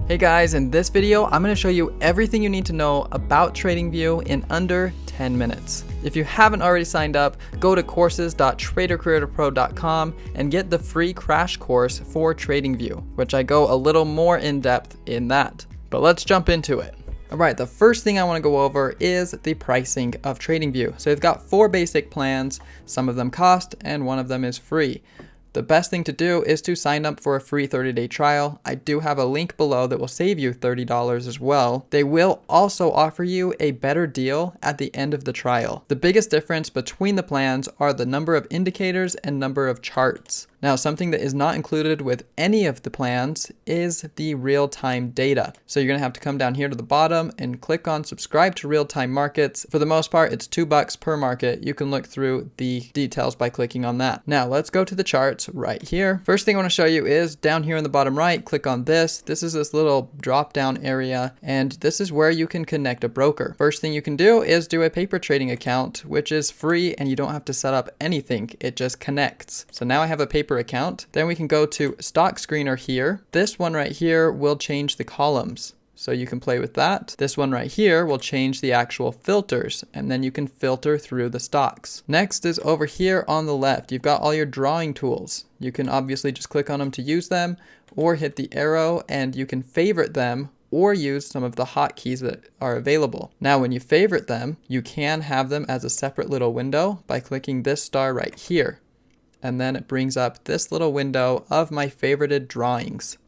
Hey guys, in this video, I'm going to show you everything you need to know about TradingView in under 10 minutes. If you haven't already signed up, go to courses.TraderCreatorPro.com and get the free crash course for TradingView, which I go a little more in depth in that. But let's jump into it. Alright, the first thing I want to go over is the pricing of TradingView. So they've got 4 basic plans, some of them cost and one of them is free. The best thing to do is to sign up for a free 30-day trial. I do have a link below that will save you $30 as well. They will also offer you a better deal at the end of the trial. The biggest difference between the plans are the number of indicators and number of charts. Now, something that is not included with any of the plans is the real-time data. So you're going to have to come down here to the bottom and click on subscribe to real-time markets. For the most part, it's $2 per market. You can look through the details by clicking on that. Now, let's go to the charts right here. First thing I want to show you is down here in the bottom right, click on this. This is this little drop-down area, and this is where you can connect a broker. First thing you can do is do a paper trading account, which is free and you don't have to set up anything. It just connects. So now I have a paper account. Then we can go to stock screener here. This one right here will change the columns. So you can play with that. This one right here will change the actual filters, and then you can filter through the stocks. Next is over here on the left. You've got all your drawing tools. You can obviously just click on them to use them, or hit the arrow and you can favorite them or use some of the hotkeys that are available. Now, when you favorite them, you can have them as a separate little window by clicking this star right here. And then it brings up this little window of my favorited drawings.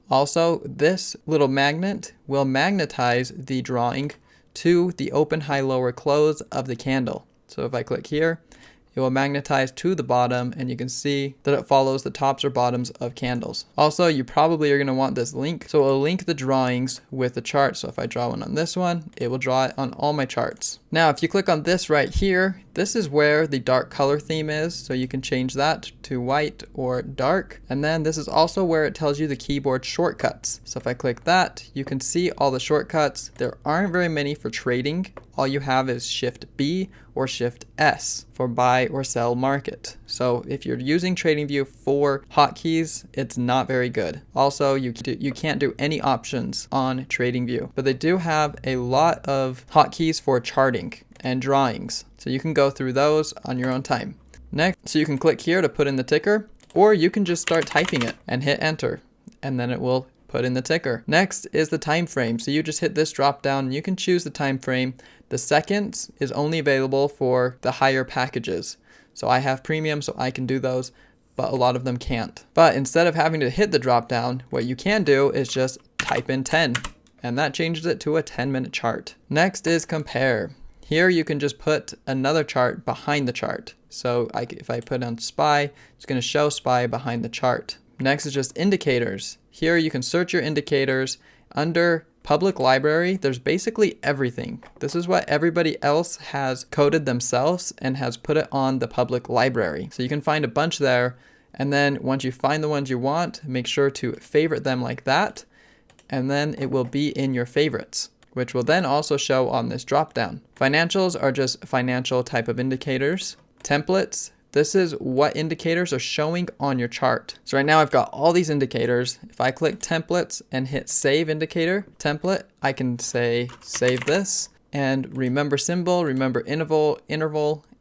Also, this little magnet will magnetize the drawing to the open, high, lower, close of the candle. So if I click here, it will magnetize to the bottom and you can see that it follows the tops or bottoms of candles. Also, you probably are going to want this link. So it will link the drawings with the chart. So if I draw one on this one, it will draw it on all my charts. Now, if you click on this right here, this is where the dark color theme is. So you can change that to white or dark. And then this is also where it tells you the keyboard shortcuts. So if I click that, you can see all the shortcuts. There aren't very many for trading. All you have is Shift B or Shift S for buy or sell market. So if you're using TradingView for hotkeys, it's not very good. Also, you can't do any options on TradingView, but they do have a lot of hotkeys for charting and drawings. So you can go through those on your own time. Next, so you can click here to put in the ticker, or you can just start typing it and hit enter, and then it will put in the ticker. Next is the time frame. So you just hit this drop down and you can choose the time frame. The seconds is only available for the higher packages. So I have premium, so I can do those, but a lot of them can't. But instead of having to hit the drop down, what you can do is just type in 10, and that changes it to a 10-minute chart. Next is compare. Here you can just put another chart behind the chart. So if I put on SPY, it's going to show SPY behind the chart. Next is just indicators. Here you can search your indicators. Under public library, there's basically everything. This is what everybody else has coded themselves and has put it on the public library. So you can find a bunch there. And then once you find the ones you want, make sure to favorite them like that. And then it will be in your favorites, which will then also show on this drop down. Financials are just financial type of indicators. Templates. This is what indicators are showing on your chart. So right now I've got all these indicators. If I click templates and hit save indicator template, I can say save this and remember symbol, remember interval,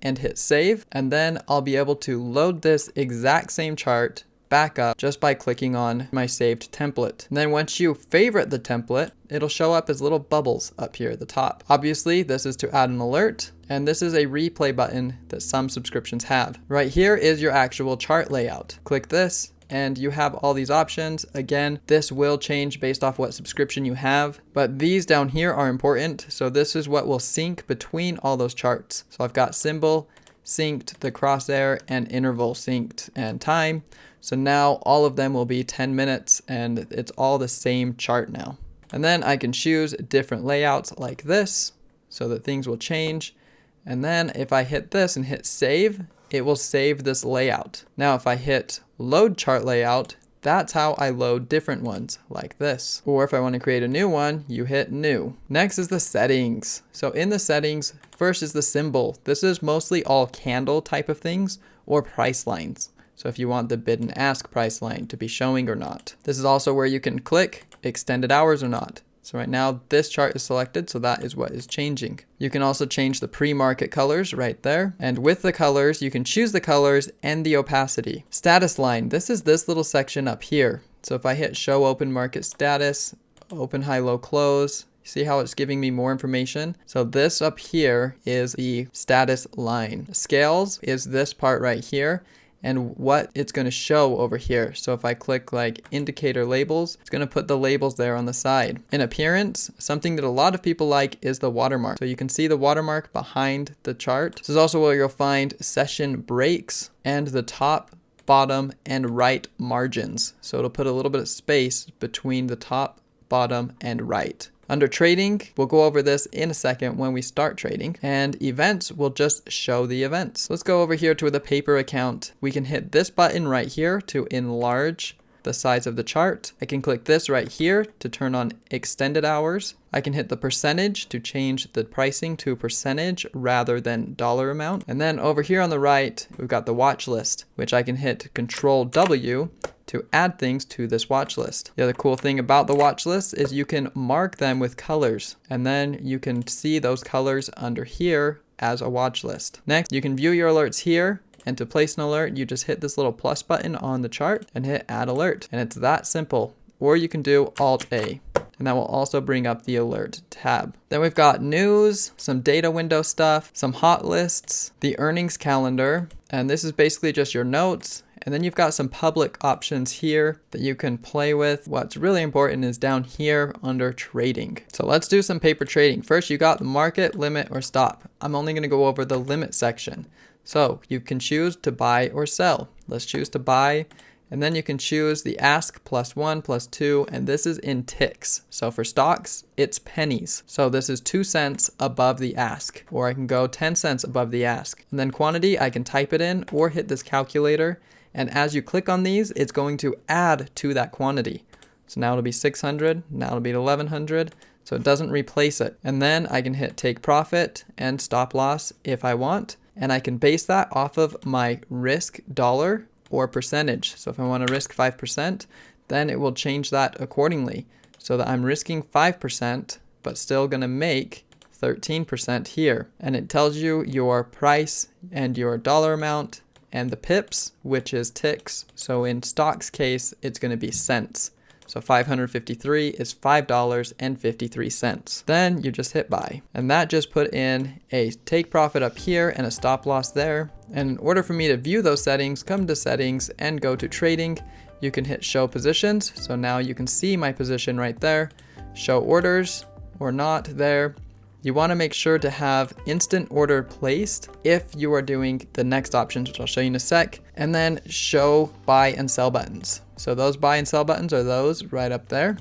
and hit save. And then I'll be able to load this exact same chart back up just by clicking on my saved template. And then once you favorite the template, it'll show up as little bubbles up here at the top. Obviously, this is to add an alert, and this is a replay button that some subscriptions have. Right here is your actual chart layout. Click this, and you have all these options. Again, this will change based off what subscription you have, but these down here are important. So this is what will sync between all those charts. So I've got symbol synced, the crosshair, and interval synced, and time. So now all of them will be 10 minutes and it's all the same chart now. And then I can choose different layouts like this so that things will change. And then if I hit this and hit save, it will save this layout. Now if I hit load chart layout, that's how I load different ones like this. Or if I want to create a new one, you hit new. Next is the settings. So in the settings, first is the symbol. This is mostly all candle type of things or price lines. So if you want the bid and ask price line to be showing or not. This is also where you can click extended hours or not. So right now this chart is selected, so that is what is changing. You can also change the pre-market colors right there. And with the colors, you can choose the colors and the opacity. Status line, this is this little section up here. So if I hit show open market status, open high low close, see how it's giving me more information? So this up here is the status line. Scales is this part right here, and what it's going to show over here. So if I click like indicator labels, it's going to put the labels there on the side. In appearance, something that a lot of people like is the watermark. So you can see the watermark behind the chart. This is also where you'll find session breaks and the top, bottom, and right margins. So it'll put a little bit of space between the top, bottom, and right. Under trading, we'll go over this in a second when we start trading, and events will just show the events. Let's go over here to the paper account. We can hit this button right here to enlarge the size of the chart. I can click this right here to turn on extended hours. I can hit the percentage to change the pricing to percentage rather than dollar amount. And then over here on the right, we've got the watch list, which I can hit Control W to add things to this watch list. The other cool thing about the watch list is you can mark them with colors, and then you can see those colors under here as a watch list. Next, you can view your alerts here, and to place an alert, you just hit this little plus button on the chart and hit add alert, and it's that simple. Or you can do Alt A, and that will also bring up the alert tab. Then we've got news, some data window stuff, some hot lists, the earnings calendar, and this is basically just your notes. And then you've got some public options here that you can play with. What's really important is down here under trading. So let's do some paper trading. First, you got the market, limit, or stop. I'm only going to go over the limit section. So you can choose to buy or sell. Let's choose to buy. And then you can choose the ask +1, +2, and this is in ticks. So for stocks, it's pennies. So this is 2 cents above the ask, or I can go 10 cents above the ask. And then quantity, I can type it in or hit this calculator. And as you click on these, it's going to add to that quantity. So now it'll be 600, now it'll be 1100. So it doesn't replace it. And then I can hit take profit and stop loss if I want. And I can base that off of my risk dollar or percentage. So if I want to risk 5%, then it will change that accordingly. So that I'm risking 5%, but still going to make 13% here. And it tells you your price and your dollar amount and the pips, which is ticks. So in stocks case, it's going to be cents. So 553 is $5.53. Then you just hit buy. And that just put in a take profit up here and a stop loss there. And in order for me to view those settings, come to settings and go to trading. You can hit show positions. So now you can see my position right there. Show orders or not there. You want to make sure to have instant order placed if you are doing the next options, which I'll show you in a sec, and then show buy and sell buttons. So those buy and sell buttons are those right up there,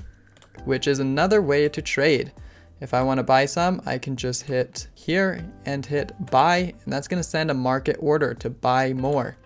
which is another way to trade. If I want to buy some, I can just hit here and hit buy, and that's going to send a market order to buy more,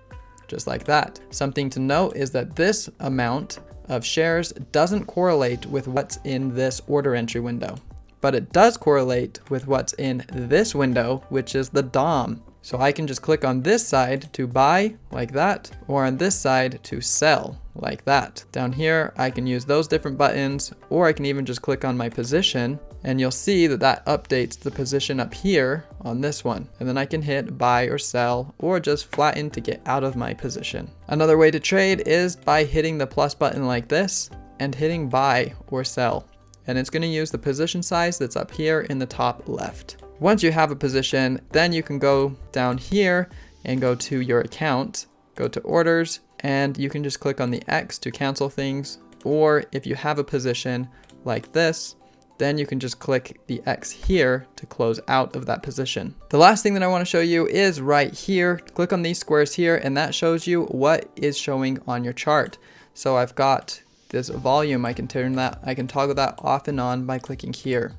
just like that. Something to note is that this amount of shares doesn't correlate with what's in this order entry window. But it does correlate with what's in this window, which is the DOM. So I can just click on this side to buy like that, or on this side to sell like that. Down here, I can use those different buttons, or I can even just click on my position, and you'll see that that updates the position up here on this one. And then I can hit buy or sell, or just flatten to get out of my position. Another way to trade is by hitting the plus button like this and hitting buy or sell. And it's going to use the position size that's up here in the top left. Once you have a position, then you can go down here and go to your account, go to orders, and you can just click on the X to cancel things. Or if you have a position like this, then you can just click the X here to close out of that position. The last thing that I want to show you is right here. Click on these squares here, and that shows you what is showing on your chart. So I've got this volume, I can toggle that off and on by clicking here.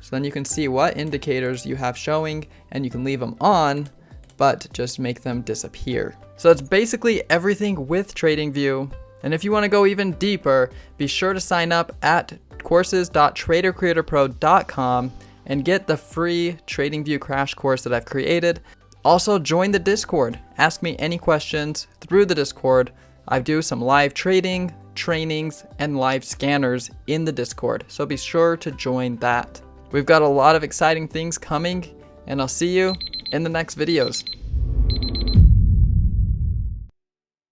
So then you can see what indicators you have showing, and you can leave them on, but just make them disappear. So that's basically everything with TradingView. And if you want to go even deeper, be sure to sign up at courses.TraderCreatorPro.com and get the free TradingView crash course that I've created. Also, join the Discord. Ask me any questions through the Discord. I do some live trading, trainings, and live scanners in the Discord, so be sure to join that. We've got a lot of exciting things coming, and I'll see you in the next videos.